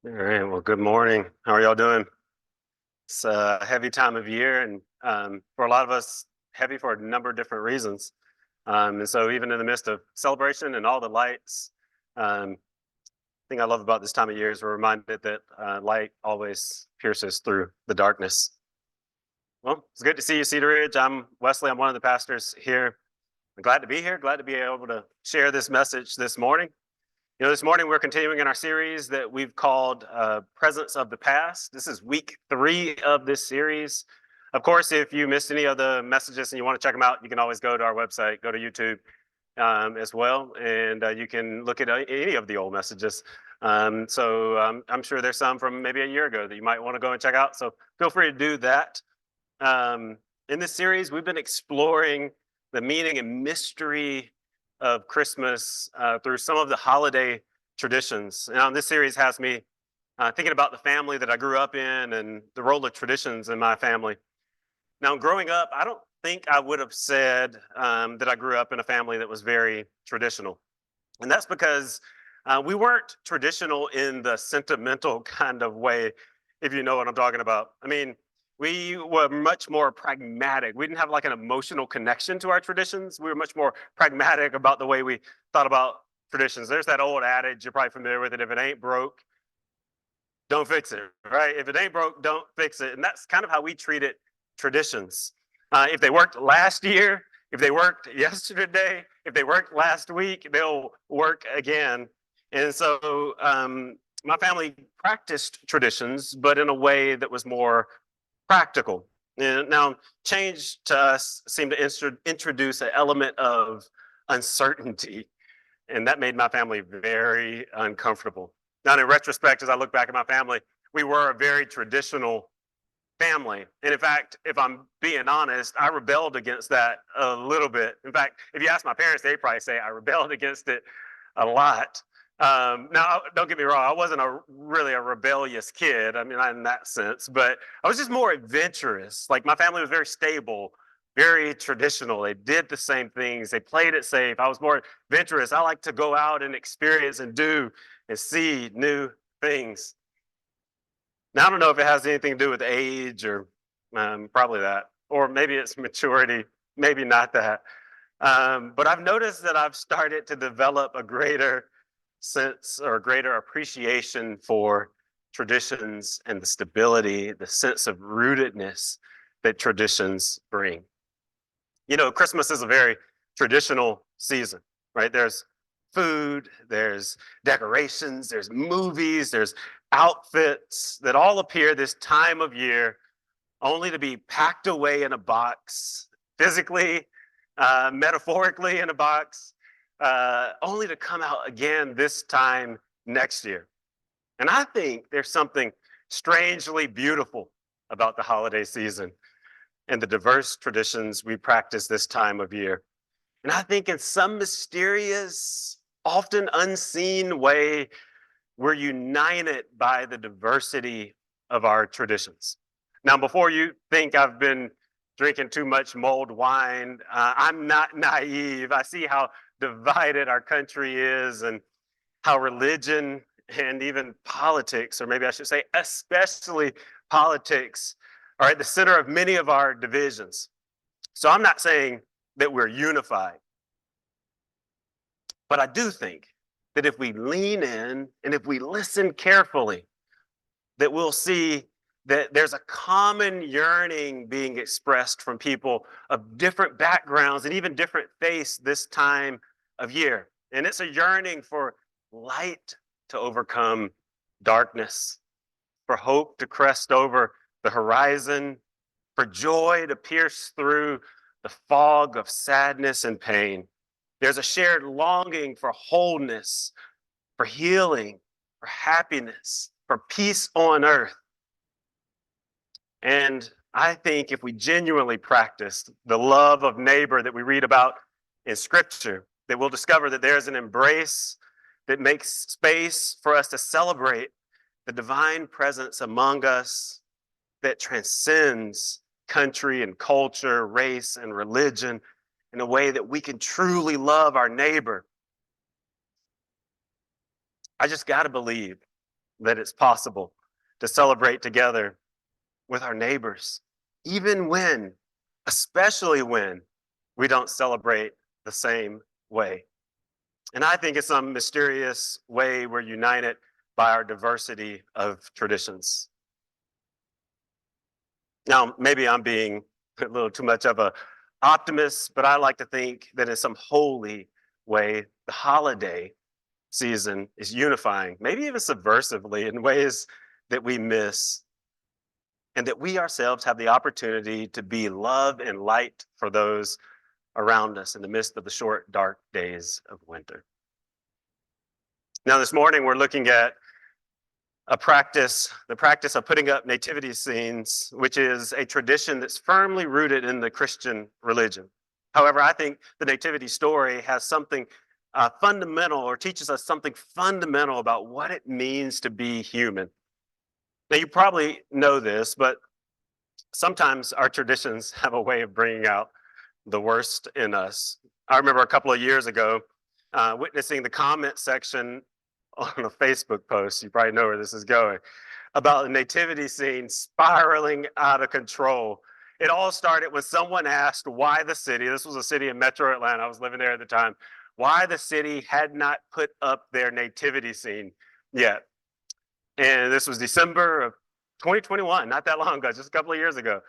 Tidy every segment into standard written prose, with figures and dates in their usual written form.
All right. Well, good morning. How are y'all doing? It's a heavy time of year, and for a lot of us, heavy for a number of different reasons. And so, even in the midst of celebration and all the lights, thing I love about this time of year is we're reminded that light always pierces through the darkness. Well, it's good to see you, Cedar Ridge. I'm Wesley. I'm one of the pastors here. I'm glad to be here. Glad to be able to share this message this morning. This morning we're continuing in our series that we've called Presence of the Past. This is week 3 of this series. Of course, if you missed any of the messages and you want to check them out, you can always go to our website, go to YouTube as well, and you can look at any of the old messages. I'm sure there's some from maybe a year ago that you might want to go and check out. So feel free to do that. In this series, we've been exploring the meaning and mystery of Christmas through some of the holiday traditions. Now, this series has me thinking about the family that I grew up in and the role of traditions in my family. Now, growing up, I don't think I would have said that I grew up in a family that was very traditional. And that's because we weren't traditional in the sentimental kind of way, if you know what I'm talking about. I mean, we were much more pragmatic. We didn't have like an emotional connection to our traditions. We were much more pragmatic about the way we thought about traditions. There's that old adage, you're probably familiar with it: if it ain't broke, don't fix it, right? If it ain't broke, don't fix it. And that's kind of how we treated traditions. If they worked last year, if they worked yesterday, if they worked last week, they'll work again. And so my family practiced traditions, but in a way that was more practical. And now, change to us seemed to introduce an element of uncertainty, and that made my family very uncomfortable. Now, in retrospect, as I look back at my family, we were a very traditional family. And in fact, if I'm being honest, I rebelled against that a little bit. In fact, if you ask my parents, they'd probably say I rebelled against it a lot. Now, don't get me wrong, I wasn't really a rebellious kid. I mean, not in that sense, but I was just more adventurous. Like, my family was very stable, very traditional. They did the same things, they played it safe. I was more adventurous. I like to go out and experience and do and see new things. Now, I don't know if it has anything to do with age or probably that, or maybe it's maturity, maybe not that. But I've noticed that I've started to develop a greater sense or a greater appreciation for traditions and the stability, the sense of rootedness that traditions bring. Christmas is a very traditional season, right? There's food, there's decorations, there's movies, there's outfits that all appear this time of year only to be packed away in a box, physically, metaphorically in a box, only to come out again this time next year. And I think there's something strangely beautiful about the holiday season and the diverse traditions we practice this time of year. And I think in some mysterious, often unseen way, we're united by the diversity of our traditions. Now, before you think I've been drinking too much mulled wine, I'm not naive. I see how divided our country is and how religion and even politics, or maybe I should say, especially politics, are at the center of many of our divisions. So I'm not saying that we're unified, but I do think that if we lean in and if we listen carefully, that we'll see that there's a common yearning being expressed from people of different backgrounds and even different faiths this time of year. And it's a yearning for light to overcome darkness, for hope to crest over the horizon, for joy to pierce through the fog of sadness and pain. There's a shared longing for wholeness, for healing, for happiness, for peace on earth. And I think if we genuinely practice the love of neighbor that we read about in Scripture, that we'll discover that there's an embrace that makes space for us to celebrate the divine presence among us that transcends country and culture, race and religion, in a way that we can truly love our neighbor. I just got to believe that it's possible to celebrate together with our neighbors, even when, especially when, we don't celebrate the same way. And I think in some mysterious way, we're united by our diversity of traditions. Now, maybe I'm being a little too much of a optimist, but I like to think that in some holy way, the holiday season is unifying, maybe even subversively in ways that we miss, and that we ourselves have the opportunity to be love and light for those around us in the midst of the short, dark days of winter. Now, this morning, we're looking at the practice of putting up nativity scenes, which is a tradition that's firmly rooted in the Christian religion. However, I think the nativity story has something fundamental, or teaches us something fundamental about what it means to be human. Now, you probably know this, but sometimes our traditions have a way of bringing out the worst in us. I remember a couple of years ago witnessing the comment section on a Facebook post. You probably know where this is going, about the nativity scene spiraling out of control. It all started when someone asked why the city, this was a city in metro Atlanta, I was living there at the time, why the city had not put up their nativity scene yet. And this was December of 2021, not that long ago, just a couple of years ago.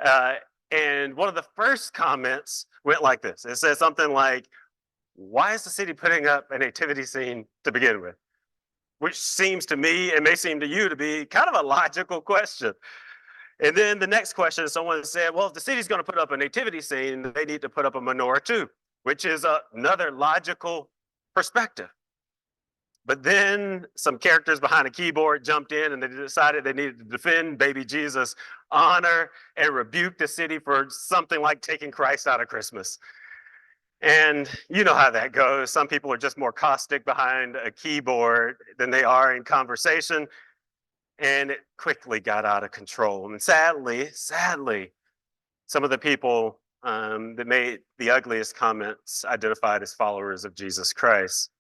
Uh, and one of the first comments went like this. It said something like, why is the city putting up a nativity scene to begin with? Which seems to me, and may seem to you, to be kind of a logical question. And then the next question, someone said, well, if the city's going to put up a nativity scene, they need to put up a menorah too, which is another logical perspective. But then some characters behind a keyboard jumped in and they decided they needed to defend baby Jesus' honor and rebuke the city for something like taking Christ out of Christmas. And you know how that goes. Some people are just more caustic behind a keyboard than they are in conversation. And it quickly got out of control. And sadly, some of the people that made the ugliest comments identified as followers of Jesus Christ.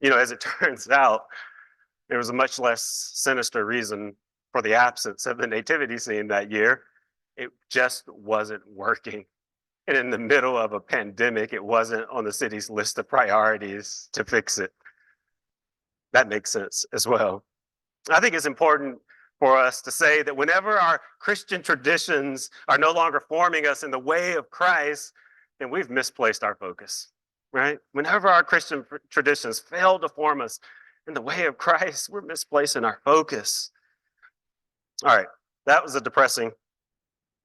You know, as it turns out, there was a much less sinister reason for the absence of the nativity scene that year. It just wasn't working. And in the middle of a pandemic, it wasn't on the city's list of priorities to fix it. That makes sense as well. I think it's important for us to say that whenever our Christian traditions are no longer forming us in the way of Christ, then we've misplaced our focus, right? Whenever our Christian traditions fail to form us in the way of Christ, we're misplacing our focus. All right, that was a depressing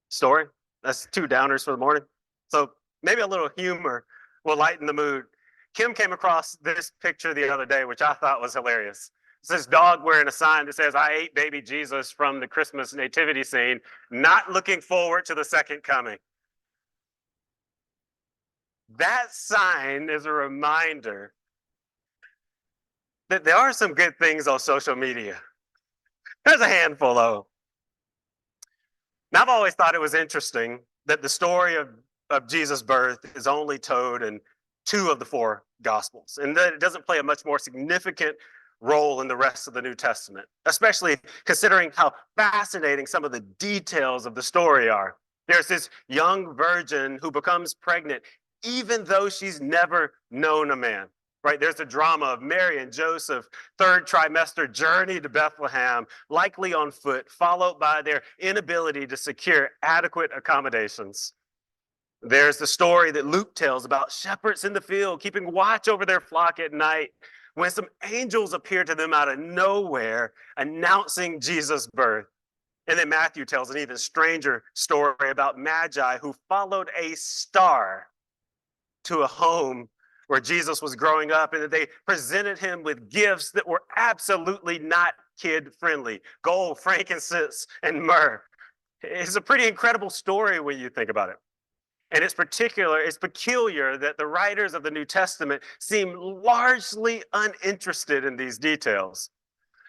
story. That's two downers for the morning. So maybe a little humor will lighten the mood. Kim came across this picture the other day, which I thought was hilarious. It's this dog wearing a sign that says, I ate baby Jesus from the Christmas nativity scene, not looking forward to the second coming. That sign is a reminder that there are some good things on social media. There's a handful of them. Now, I've always thought it was interesting that the story of Jesus' birth is only told in 2 of the 4 Gospels, and that it doesn't play a much more significant role in the rest of the New Testament, especially considering how fascinating some of the details of the story are. There's this young virgin who becomes pregnant, even though she's never known a man. Right, there's the drama of Mary and Joseph, 3rd trimester journey to Bethlehem, likely on foot, followed by their inability to secure adequate accommodations. There's the story that Luke tells about shepherds in the field keeping watch over their flock at night when some angels appear to them out of nowhere, announcing Jesus' birth. And then Matthew tells an even stranger story about magi who followed a star to a home where Jesus was growing up, and that they presented him with gifts that were absolutely not kid-friendly: gold, frankincense, and myrrh. It's a pretty incredible story when you think about it. And it's peculiar that the writers of the New Testament seem largely uninterested in these details.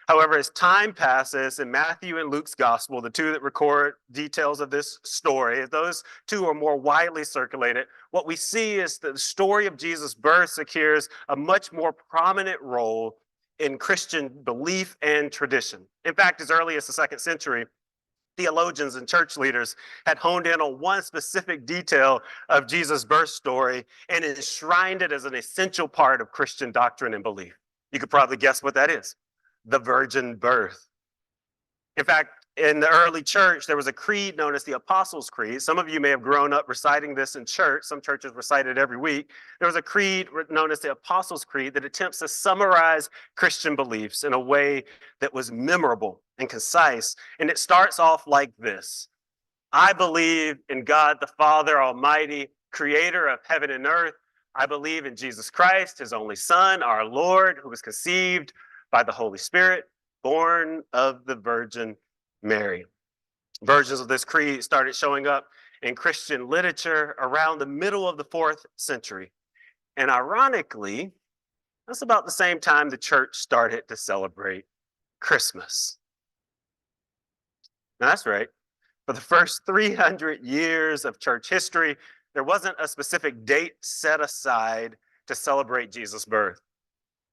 However, as time passes in Matthew and Luke's gospel, the 2 that record details of this story, if those 2 are more widely circulated, what we see is that the story of Jesus' birth secures a much more prominent role in Christian belief and tradition. In fact, as early as the 2nd century, theologians and church leaders had honed in on one specific detail of Jesus' birth story and enshrined it as an essential part of Christian doctrine and belief. You could probably guess what that is: the virgin birth. In fact, in the early church, there was a creed known as the Apostles' Creed. Some of you may have grown up reciting this in church. Some churches recite it every week. There was a creed known as the Apostles' Creed that attempts to summarize Christian beliefs in a way that was memorable and concise. And it starts off like this: I believe in God the Father Almighty, creator of heaven and earth. I believe in Jesus Christ, his only Son, our Lord, who was conceived by the Holy Spirit, born of the Virgin Mary. Versions of this creed started showing up in Christian literature around the middle of the 4th century. And ironically, that's about the same time the church started to celebrate Christmas. Now, that's right. For the first 300 years of church history, there wasn't a specific date set aside to celebrate Jesus' birth.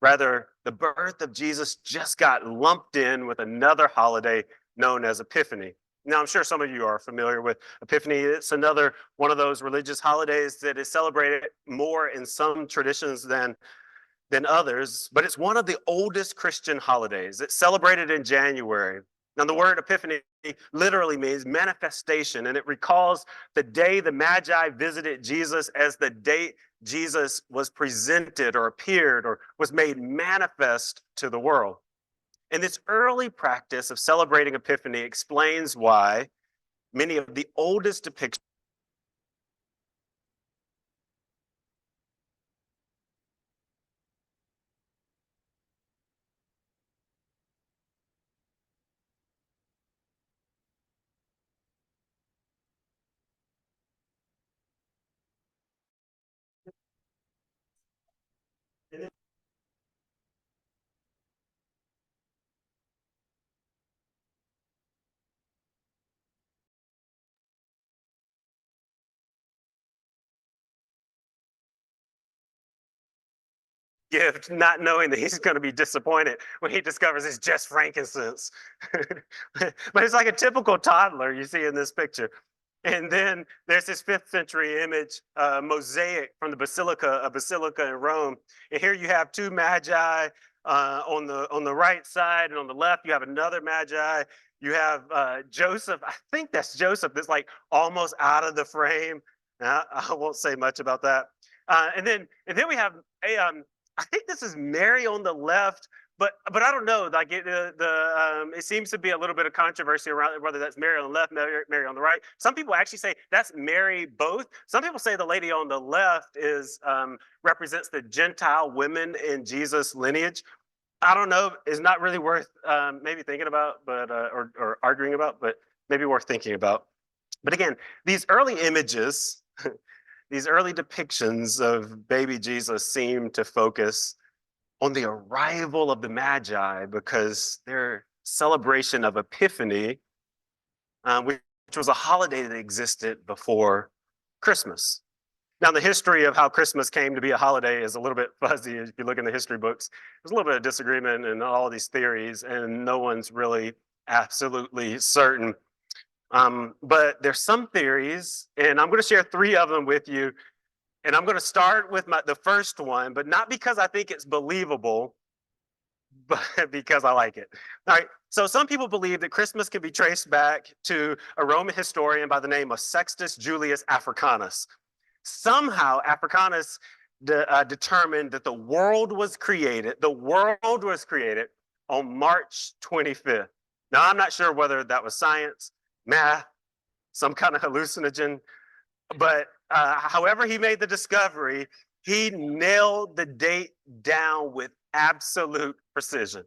Rather, the birth of Jesus just got lumped in with another holiday known as Epiphany. Now, I'm sure some of you are familiar with Epiphany. It's another one of those religious holidays that is celebrated more in some traditions than others, but it's one of the oldest Christian holidays. It's celebrated in January. Now, the word Epiphany literally means manifestation, and it recalls the day the Magi visited Jesus as the date Jesus was presented or appeared or was made manifest to the world. And this early practice of celebrating Epiphany explains why many of the oldest depictions gift, not knowing that he's going to be disappointed when he discovers it's just frankincense. But it's like a typical toddler you see in this picture. And then there's this 5th century image, mosaic from the Basilica in Rome. And here you have two magi on the right side, and on the left you have another magi. You have Joseph. I think that's Joseph. That's like almost out of the frame. I won't say much about that. And then we have I think this is Mary on the left, but I don't know. Like it seems to be a little bit of controversy around whether that's Mary on the left, Mary on the right. Some people actually say that's Mary both. Some people say the lady on the left is represents the Gentile women in Jesus' lineage. I don't know. It's not really worth maybe thinking about, but or arguing about, but maybe worth thinking about. But again, these early images these early depictions of baby Jesus seem to focus on the arrival of the Magi because their celebration of Epiphany, which was a holiday that existed before Christmas. Now, the history of how Christmas came to be a holiday is a little bit fuzzy. If you look in the history books, there's a little bit of disagreement and all these theories, and no one's really absolutely certain. But there's some theories, and I'm going to share 3 of them with you. And I'm going to start with the first one, but not because I think it's believable, but because I like it. All right. So some people believe that Christmas can be traced back to a Roman historian by the name of Sextus Julius Africanus. Somehow, Africanus determined that the world was created. The world was created on March 25th. Now, I'm not sure whether that was science, math, some kind of hallucinogen, but however he made the discovery, he nailed the date down with absolute precision.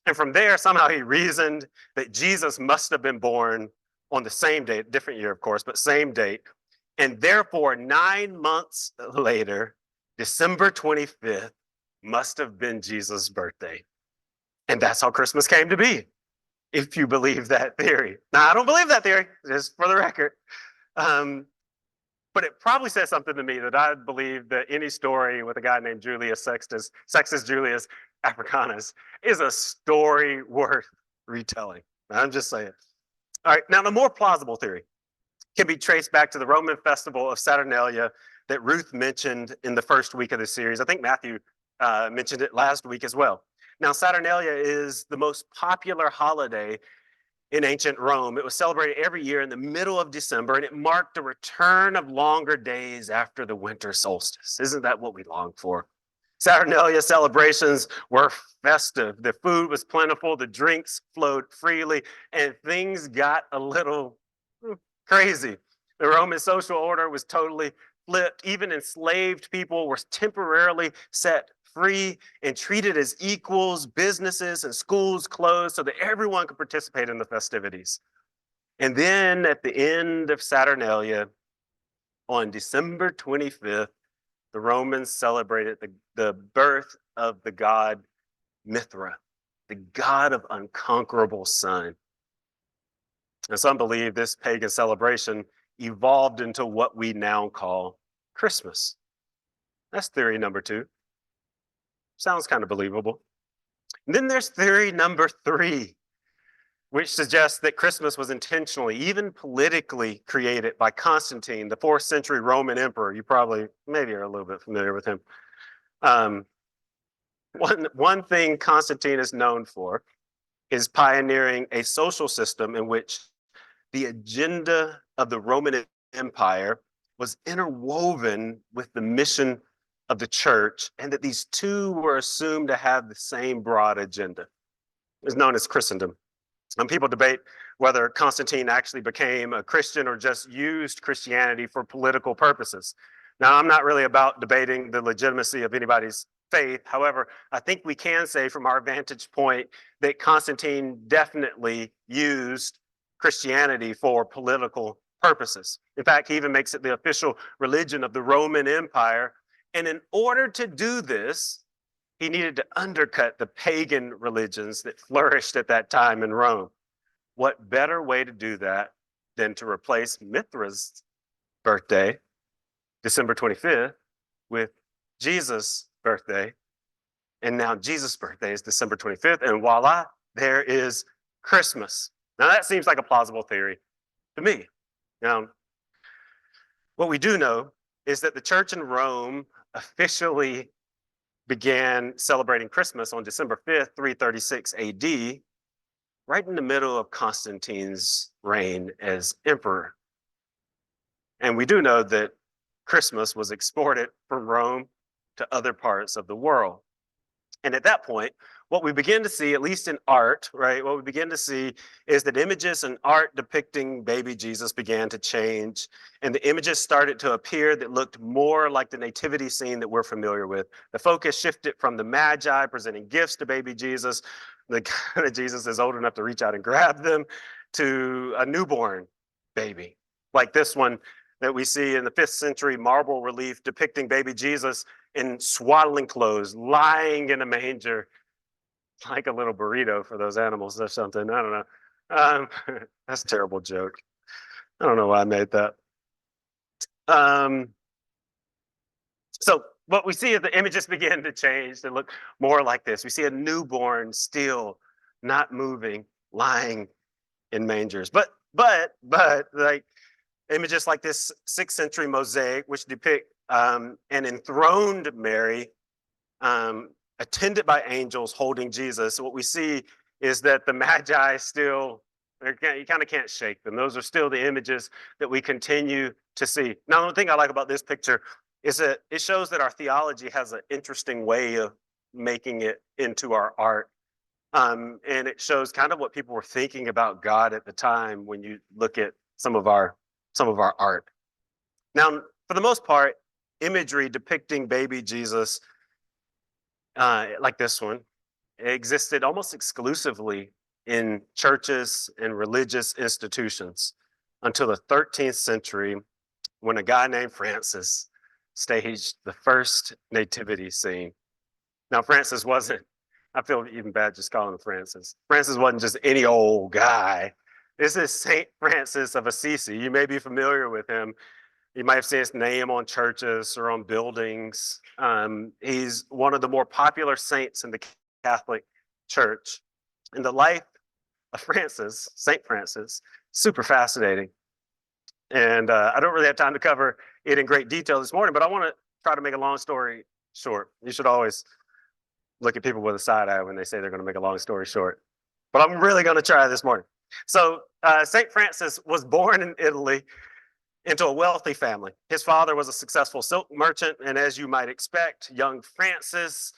And from there, somehow he reasoned that Jesus must have been born on the same date, different year, of course, but same date. And therefore, 9 months later, December 25th must have been Jesus' birthday. And that's how Christmas came to be, if you believe that theory. Now, I don't believe that theory, just for the record. But it probably says something to me that I believe that any story with a guy named Sextus Julius Africanus, is a story worth retelling. I'm just saying. All right, now the more plausible theory can be traced back to the Roman festival of Saturnalia that Ruth mentioned in the first week of the series. I think Matthew mentioned it last week as well. Now, Saturnalia is the most popular holiday in ancient Rome. It was celebrated every year in the middle of December, and it marked the return of longer days after the winter solstice. Isn't that what we long for? Saturnalia celebrations were festive. The food was plentiful, the drinks flowed freely, and things got a little crazy. The Roman social order was totally flipped. Even enslaved people were temporarily set free and treated as equals. Businesses and schools closed so that everyone could participate in the festivities. And then at the end of Saturnalia, on December 25th, the Romans celebrated the birth of the god Mithra, the god of unconquerable sun. And some believe this pagan celebration evolved into what we now call Christmas. That's theory number 2. Sounds kind of believable. And then there's theory number 3, which suggests that Christmas was intentionally, even politically, created by Constantine, the 4th century Roman emperor. You probably, maybe are a little bit familiar with him. One thing Constantine is known for is pioneering a social system in which the agenda of the Roman Empire was interwoven with the mission of the church, and that these two were assumed to have the same broad agenda. It's known as Christendom. People debate whether Constantine actually became a Christian or just used Christianity for political purposes. Now, I'm not really about debating the legitimacy of anybody's faith. However, I think we can say from our vantage point that Constantine definitely used Christianity for political purposes. In fact, he even makes it the official religion of the Roman Empire. And in order to do this, he needed to undercut the pagan religions that flourished at that time in Rome. What better way to do that than to replace Mithra's birthday, December 25th, with Jesus' birthday? And now Jesus' birthday is December 25th, and voila, there is Christmas. Now that seems like a plausible theory to me. Now, what we do know is that the church in Rome officially began celebrating Christmas on December 5th, 336 AD, right in the middle of Constantine's reign as emperor. And we do know that Christmas was exported from Rome to other parts of the world. And at that point, what we begin to see, at least in art, right, what we begin to see is that images and art depicting baby Jesus began to change. And the images started to appear that looked more like the nativity scene that we're familiar with. The focus shifted from the magi presenting gifts to baby Jesus, the kind of Jesus is old enough to reach out and grab them, to a newborn baby, like this one that we see in the 5th century marble relief depicting baby Jesus in swaddling clothes, lying in a manger, like a little burrito for those animals or something. I don't know. That's a terrible joke. I don't know why I made that. So what we see is the images begin to change. They look more like this. We see a newborn still not moving, lying in mangers. But like images like this 6th century mosaic, which depict an enthroned Mary, attended by angels holding Jesus. What we see is that the magi still, you kind of can't shake them. Those are still the images that we continue to see. Now, the thing I like about this picture is that it shows that our theology has an interesting way of making it into our art. And it shows kind of what people were thinking about God at the time when you look at some of our art. Now, for the most part, imagery depicting baby Jesus, like this one, existed almost exclusively in churches and religious institutions until the 13th century, when a guy named Francis staged the first nativity scene. Now, Francis wasn't, I feel even bad just calling him Francis. Francis wasn't just any old guy. This is Saint Francis of Assisi. You may be familiar with him. You might have seen his name on churches or on buildings. He's one of the more popular saints in the Catholic Church. And the life of Francis, Saint Francis, super fascinating. And I don't really have time to cover it in great detail this morning, but I want to try to make a long story short. You should always look at people with a side eye when they say they're going to make a long story short. But I'm really going to try this morning. So, St. Francis was born in Italy into a wealthy family. His father was a successful silk merchant, and as you might expect, young Francis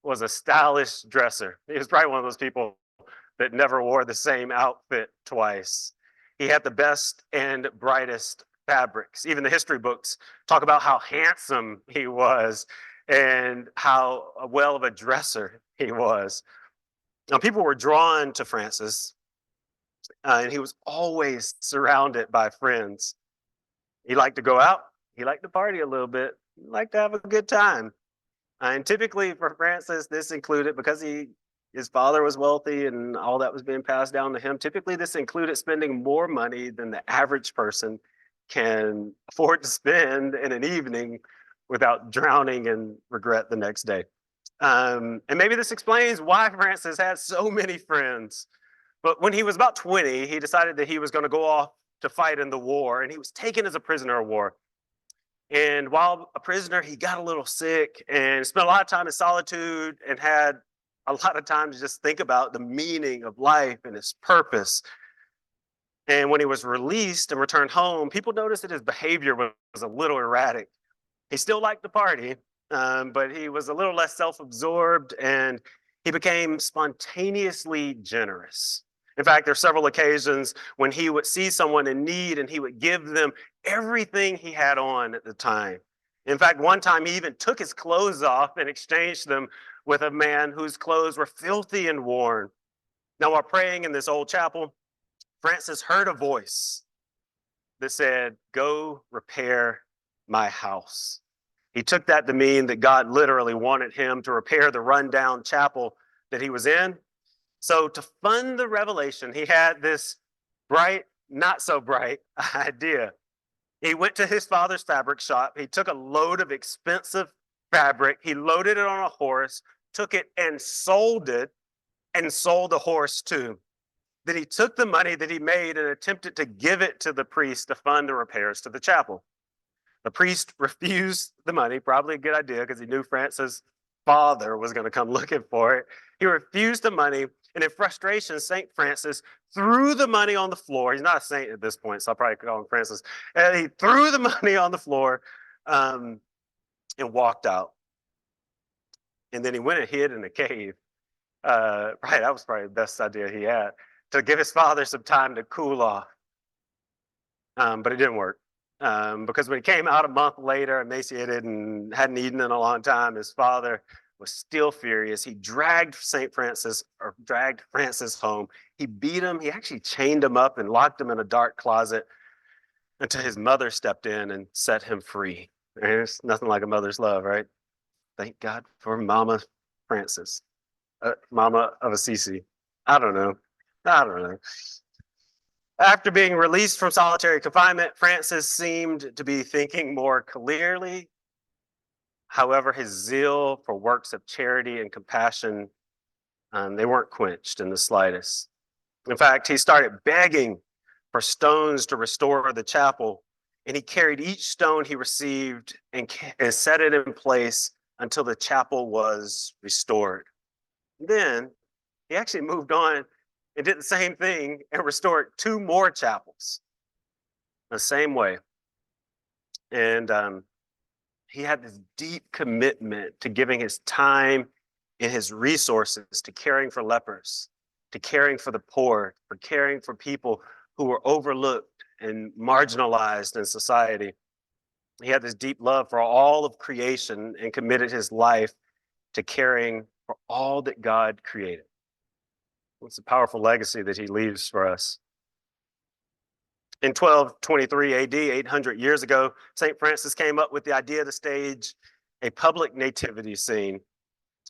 was a stylish dresser. He was probably one of those people that never wore the same outfit twice. He had the best and brightest fabrics. Even the history books talk about how handsome he was and how well of a dresser he was. Now, people were drawn to Francis, and he was always surrounded by friends. He liked to go out. He liked to party a little bit. He liked to have a good time. And typically for Francis, this included, because his father was wealthy and all that was being passed down to him, typically this included spending more money than the average person can afford to spend in an evening without drowning in regret the next day. And maybe this explains why Francis had so many friends. But when he was about 20, he decided that he was going to go off to fight in the war, and he was taken as a prisoner of war. And while a prisoner, he got a little sick and spent a lot of time in solitude and had a lot of time to just think about the meaning of life and his purpose. And when he was released and returned home, people noticed that his behavior was a little erratic. He still liked to party, but he was a little less self absorbed and he became spontaneously generous. In fact, there are several occasions when he would see someone in need and he would give them everything he had on at the time. In fact, one time he even took his clothes off and exchanged them with a man whose clothes were filthy and worn. Now, while praying in this old chapel, Francis heard a voice that said, "Go repair my house." He took that to mean that God literally wanted him to repair the rundown chapel that he was in. So, to fund the revelation, he had this bright, not so bright idea. He went to his father's fabric shop. He took a load of expensive fabric. He loaded it on a horse, took it and sold the horse too. Then he took the money that he made and attempted to give it to the priest to fund the repairs to the chapel. The priest refused the money, probably a good idea because he knew Francis' father was going to come looking for it. He refused the money, and in frustration, St. Francis threw the money on the floor. He's not a saint at this point, so I'll probably call him Francis. And he threw the money on the floor and walked out. And then he went and hid in a cave. Right, that was probably the best idea he had, to give his father some time to cool off. But it didn't work. Because when he came out a month later, emaciated and hadn't eaten in a long time, his father was still furious. He dragged Francis home. He beat him. He actually chained him up and locked him in a dark closet until his mother stepped in and set him free. And there's nothing like a mother's love, right? Thank God for Mama Francis, Mama of Assisi. I don't know. After being released from solitary confinement, Francis seemed to be thinking more clearly. However, his zeal for works of charity and compassion, they weren't quenched in the slightest. In fact, he started begging for stones to restore the chapel, and he carried each stone he received and set it in place until the chapel was restored. Then he actually moved on and did the same thing and restored 2 more chapels the same way. And he had this deep commitment to giving his time and his resources to caring for lepers, to caring for the poor, for caring for people who were overlooked and marginalized in society. He had this deep love for all of creation and committed his life to caring for all that God created. It's a powerful legacy that he leaves for us. In 1223 AD, 800 years ago, St. Francis came up with the idea to stage a public nativity scene.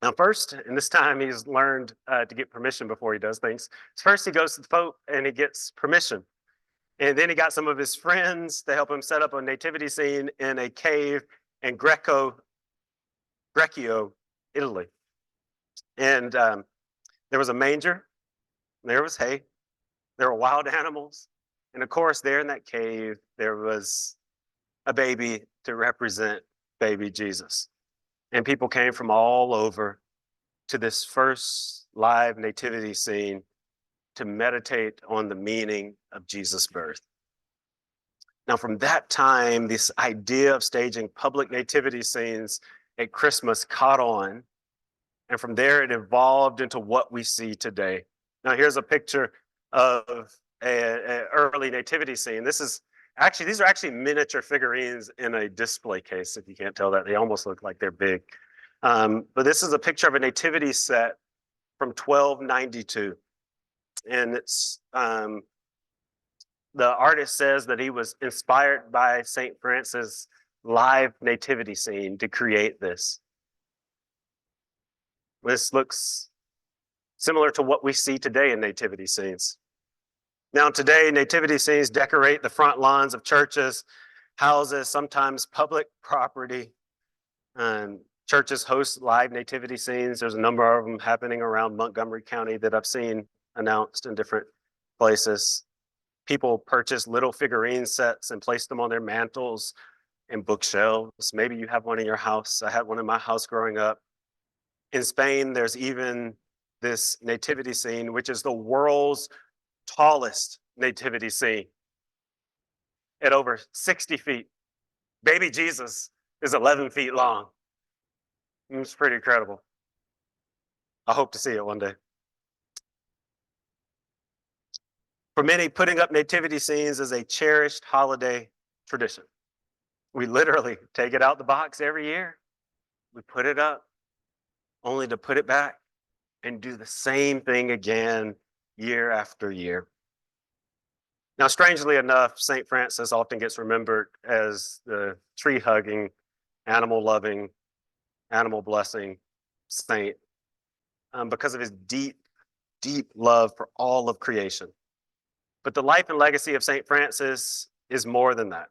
Now, first, and this time he's learned to get permission before he does things. First, he goes to the Pope and he gets permission. And then he got some of his friends to help him set up a nativity scene in a cave in Greccio, Italy. And there was a manger, there was hay, there were wild animals. And of course, there in that cave, there was a baby to represent baby Jesus. And people came from all over to this first live nativity scene to meditate on the meaning of Jesus' birth. Now, from that time, this idea of staging public nativity scenes at Christmas caught on. And from there, it evolved into what we see today. Now, here's a picture of an early nativity scene. These are actually miniature figurines in a display case, if you can't tell that. They almost look like they're big. But this is a picture of a nativity set from 1292. And the artist says that he was inspired by St. Francis' live nativity scene to create this. This looks similar to what we see today in nativity scenes. Now, today, nativity scenes decorate the front lawns of churches, houses, sometimes public property. Churches host live nativity scenes. There's a number of them happening around Montgomery County that I've seen announced in different places. People purchase little figurine sets and place them on their mantles and bookshelves. Maybe you have one in your house. I had one in my house growing up. In Spain, there's even this nativity scene, which is the world's tallest nativity scene at over 60 feet. Baby Jesus is 11 feet long. It's pretty incredible. I hope to see it one day. For many, putting up nativity scenes is a cherished holiday tradition. We literally take it out the box every year. We put it up, only to put it back and do the same thing again year after year. Now, strangely enough, St. Francis often gets remembered as the tree-hugging, animal-loving, animal-blessing saint because of his deep, deep love for all of creation. But the life and legacy of St. Francis is more than that.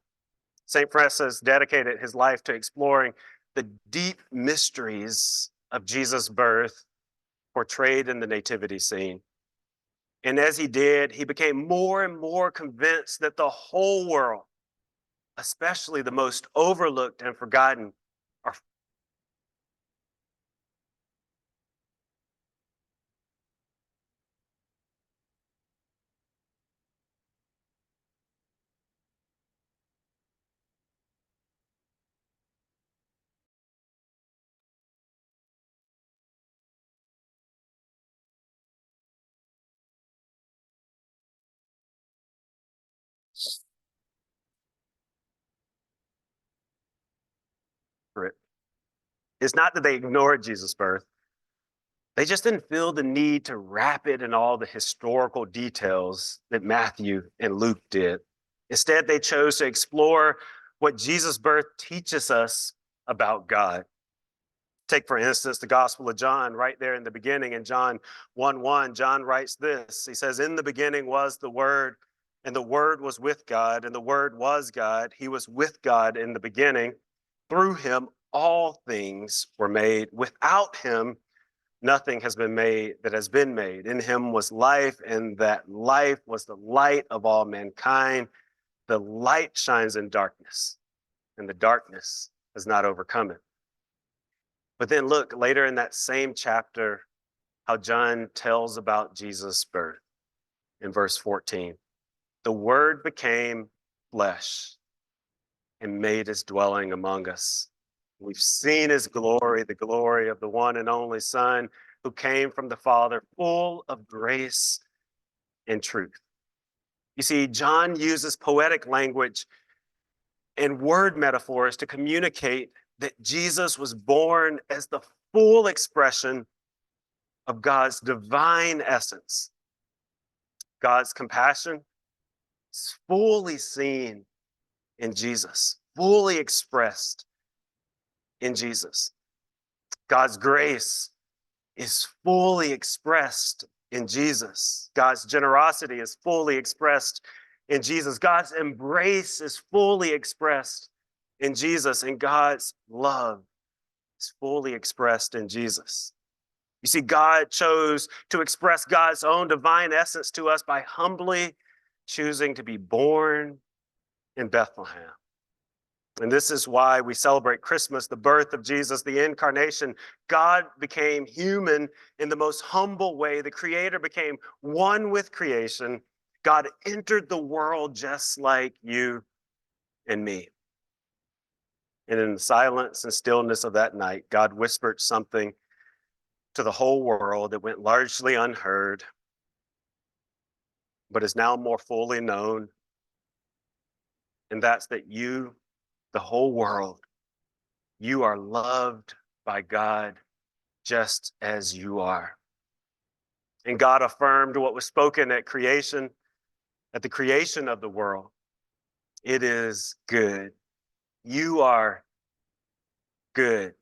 St. Francis dedicated his life to exploring the deep mysteries of Jesus' birth portrayed in the nativity scene. And as he did, he became more and more convinced that the whole world, especially the most overlooked and forgotten, are for it. It's not that they ignored Jesus' birth. They just didn't feel the need to wrap it in all the historical details that Matthew and Luke did. Instead, they chose to explore what Jesus' birth teaches us about God. Take, for instance, the Gospel of John, right there in the beginning. In John 1:1, John writes this. He says, "In the beginning was the Word, and the Word was with God, and the Word was God. He was with God in the beginning. Through him, all things were made. Without him, nothing has been made that has been made. In him was life, and that life was the light of all mankind. The light shines in darkness, and the darkness has not overcome it." But then look later in that same chapter how John tells about Jesus' birth in verse 14. "The Word became flesh and made his dwelling among us. We've seen his glory, the glory of the one and only Son who came from the Father, full of grace and truth." You see, John uses poetic language and word metaphors to communicate that Jesus was born as the full expression of God's divine essence. God's compassion is fully seen in Jesus, fully expressed in Jesus. God's grace is fully expressed in Jesus. God's generosity is fully expressed in Jesus. God's embrace is fully expressed in Jesus, and God's love is fully expressed in Jesus. You see, God chose to express God's own divine essence to us by humbly choosing to be born in Bethlehem. And this is why we celebrate Christmas, the birth of Jesus, the incarnation. God became human in the most humble way. The Creator became one with creation. God entered the world just like you and me. And in the silence and stillness of that night, God whispered something to the whole world that went largely unheard, but is now more fully known. And that's that you, the whole world, you are loved by God just as you are. And God affirmed what was spoken at creation, at the creation of the world. It is good. You are good.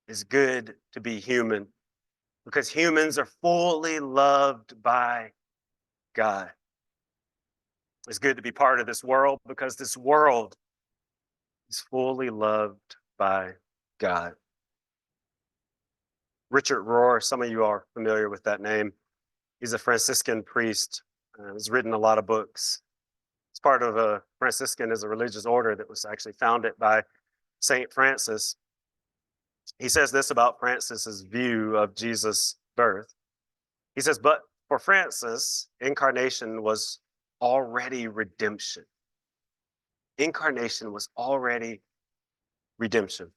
It's good to be human because humans are fully loved by God. It's good to be part of this world because this world is fully loved by God. Richard Rohr, some of you are familiar with that name. He's a Franciscan priest. He's written a lot of books. It's part of a Franciscan is a religious order that was actually founded by Saint Francis. He says this about Francis's view of Jesus' birth. He says, but for Francis, incarnation was already redemption. Incarnation was already redemption.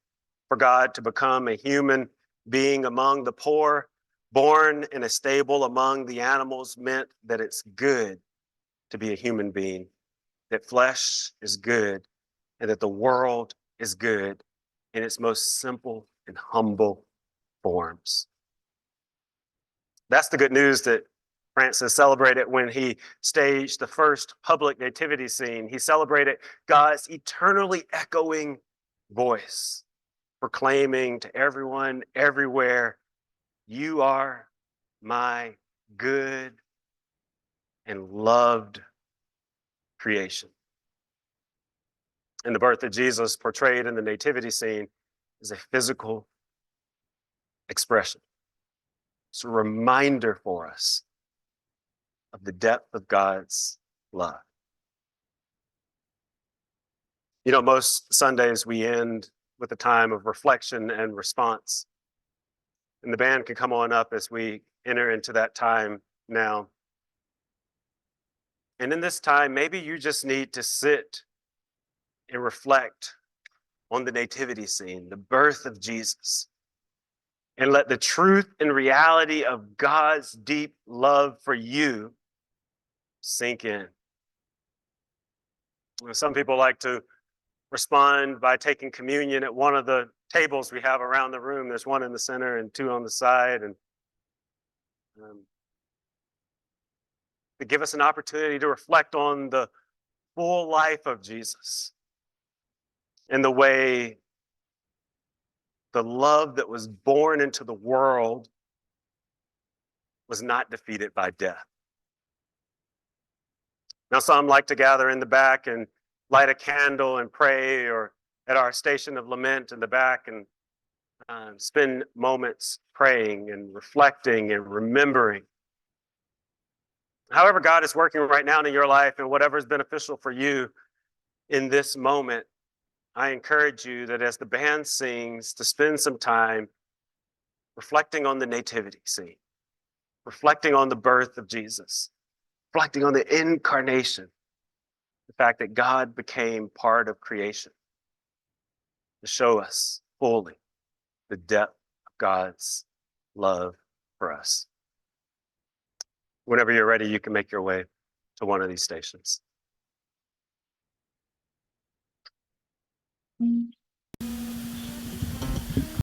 For God to become a human being among the poor, born in a stable among the animals, meant that it's good to be a human being, that flesh is good, and that the world is good in its most simple and humble forms. That's the good news that Francis celebrated when he staged the first public nativity scene. He celebrated God's eternally echoing voice, proclaiming to everyone, everywhere, you are my good and loved creation. And the birth of Jesus portrayed in the nativity scene is a physical expression. It's a reminder for us of the depth of God's love. You know, most Sundays we end with a time of reflection and response. And the band can come on up as we enter into that time now. And in this time, maybe you just need to sit and reflect on the nativity scene, the birth of Jesus, and let the truth and reality of God's deep love for you sink in. Some people like to respond by taking communion at one of the tables we have around the room. There's one in the center and two on the side, and to give us an opportunity to reflect on the full life of Jesus and the way the love that was born into the world was not defeated by death. Now, some like to gather in the back and light a candle and pray, or at our station of lament in the back and spend moments praying and reflecting and remembering. However, God is working right now in your life, and whatever is beneficial for you in this moment, I encourage you that as the band sings, to spend some time reflecting on the nativity scene, reflecting on the birth of Jesus, reflecting on the incarnation, the fact that God became part of creation to show us fully the depth of God's love for us. Whenever you're ready, you can make your way to one of these stations.